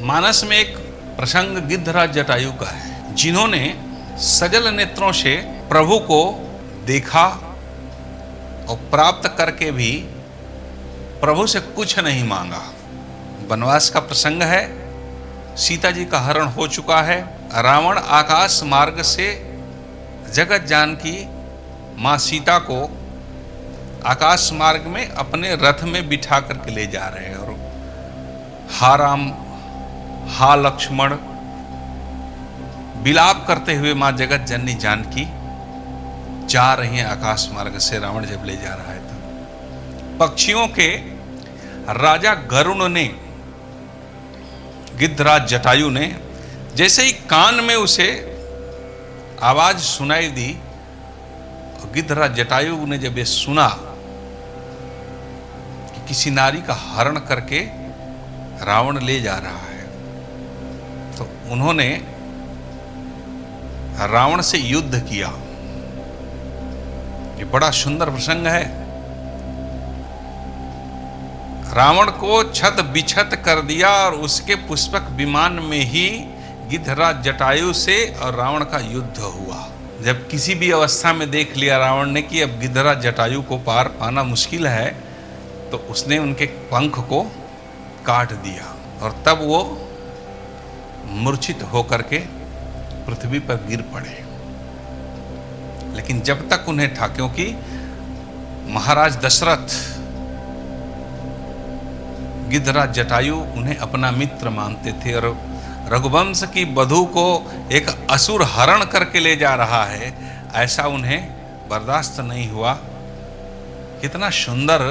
मानस में एक प्रसंग गिद्धराज जटायु का है, जिन्होंने सजल नेत्रों से प्रभु को देखा और प्राप्त करके भी प्रभु से कुछ नहीं मांगा। वनवास का प्रसंग है, सीता जी का हरण हो चुका है, रावण आकाश मार्ग से जगत जानकी मां सीता को आकाश मार्ग में अपने रथ में बिठा करके ले जा रहे हैं और हा राम हा लक्ष्मण विलाप करते हुए मां जगत जननी जानकी जा रही हैं आकाश मार्ग से। रावण जब ले जा रहा है तो पक्षियों के राजा गरुड़ ने, गिद्धराज जटायु ने जैसे ही कान में उसे आवाज सुनाई दी, गिद्धराज जटायु ने जब ये सुना कि किसी नारी का हरण करके रावण ले जा रहा है, तो उन्होंने रावण से युद्ध किया। ये बड़ा सुंदर प्रसंग है। रावण को छत बिछत कर दिया और उसके पुष्पक विमान में ही गिद्धराज जटायु से और रावण का युद्ध हुआ। जब किसी भी अवस्था में देख लिया रावण ने कि अब गिद्धराज जटायु को पार पाना मुश्किल है, तो उसने उनके पंख को काट दिया और तब वो मूर्छित होकर के पृथ्वी पर गिर पड़े। लेकिन जब तक उन्हें था, क्योंकि महाराज दशरथ गिद्धराज जटायु उन्हें अपना मित्र मानते थे और रघुवंश की वधू को एक असुर हरण करके ले जा रहा है, ऐसा उन्हें बर्दाश्त नहीं हुआ। कितना सुंदर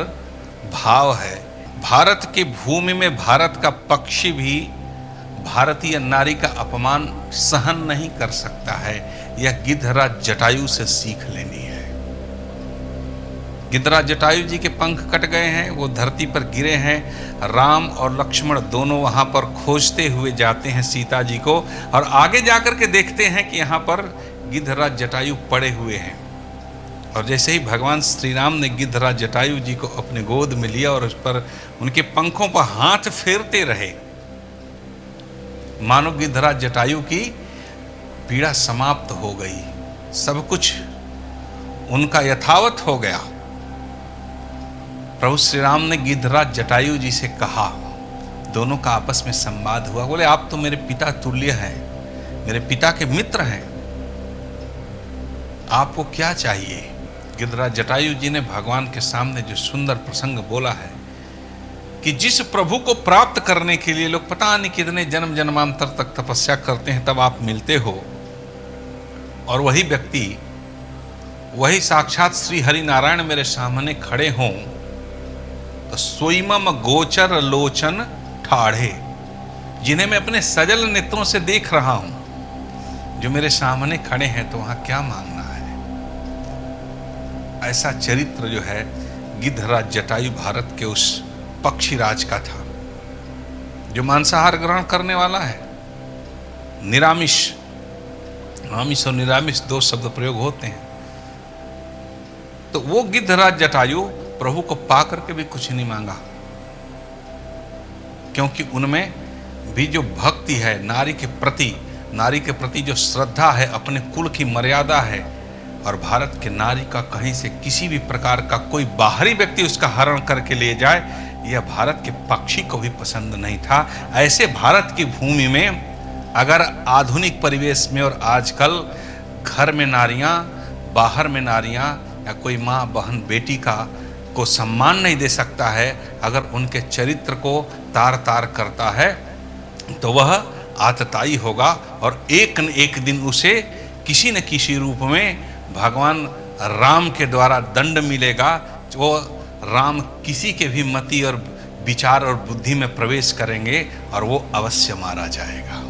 भाव है। भारत की भूमि में भारत का पक्षी भी भारतीय नारी का अपमान सहन नहीं कर सकता है। यह गिद्धराज जटायु से सीख लेनी है। गिद्धराज जटायु जी के पंख कट गए हैं, वो धरती पर गिरे हैं। राम और लक्ष्मण दोनों वहां पर खोजते हुए जाते हैं सीता जी को और आगे जाकर के देखते हैं कि यहाँ पर गिद्धराज जटायु पड़े हुए हैं। और जैसे ही भगवान श्री राम ने गिद्धराज जटायु जी को अपने गोद में लिया और उस पर उनके पंखों पर हाथ फेरते रहे, मानो गिद्धराज जटायु की पीड़ा समाप्त हो गई, सब कुछ उनका यथावत हो गया। प्रभु श्री राम ने गिद्धराज जटायु जी से कहा, दोनों का आपस में संवाद हुआ। बोले, आप तो मेरे पिता तुल्य हैं, मेरे पिता के मित्र हैं, आपको क्या चाहिए? गिद्धराज जटायु जी ने भगवान के सामने जो सुंदर प्रसंग बोला है कि जिस प्रभु को प्राप्त करने के लिए लोग पता नहीं कितने जन्म जन्मांतर तक तपस्या करते हैं, तब आप मिलते हो, और वही व्यक्ति, वही साक्षात श्री हरि नारायण मेरे सामने खड़े हों तो सोईमम गोचर लोचन ठाढ़े, जिन्हें मैं अपने सजल नेत्रों से देख रहा हूं, जो मेरे सामने खड़े हैं, तो वहां क्या मांगना है? ऐसा चरित्र जो है गिद्धराज जटायु भारत के उस पक्षीराज का था जो मांसाहार ग्रहण करने वाला है। निरामिष, आमिष और निरामिष दो शब्द प्रयोग होते हैं। तो वो गिद्धराज जटायु प्रभु को पा करके भी कुछ नहीं मांगा, क्योंकि उनमें भी जो भक्ति है, नारी के प्रति जो श्रद्धा है, अपने कुल की मर्यादा है, और भारत के नारी का कहीं से किसी भी प्रकार का कोई बाहरी व्यक्ति उसका हरण करके ले जाए, यह भारत के पक्षी को भी पसंद नहीं था। ऐसे भारत की भूमि में अगर आधुनिक परिवेश में और आजकल घर में नारियां, बाहर में नारियां, या कोई माँ बहन बेटी को सम्मान नहीं दे सकता है, अगर उनके चरित्र को तार तार करता है, तो वह आतताई होगा और एक न एक दिन उसे किसी न किसी रूप में भगवान राम के द्वारा दंड मिलेगा। वो राम किसी के भी मति और विचार और बुद्धि में प्रवेश करेंगे और वो अवश्य मारा जाएगा।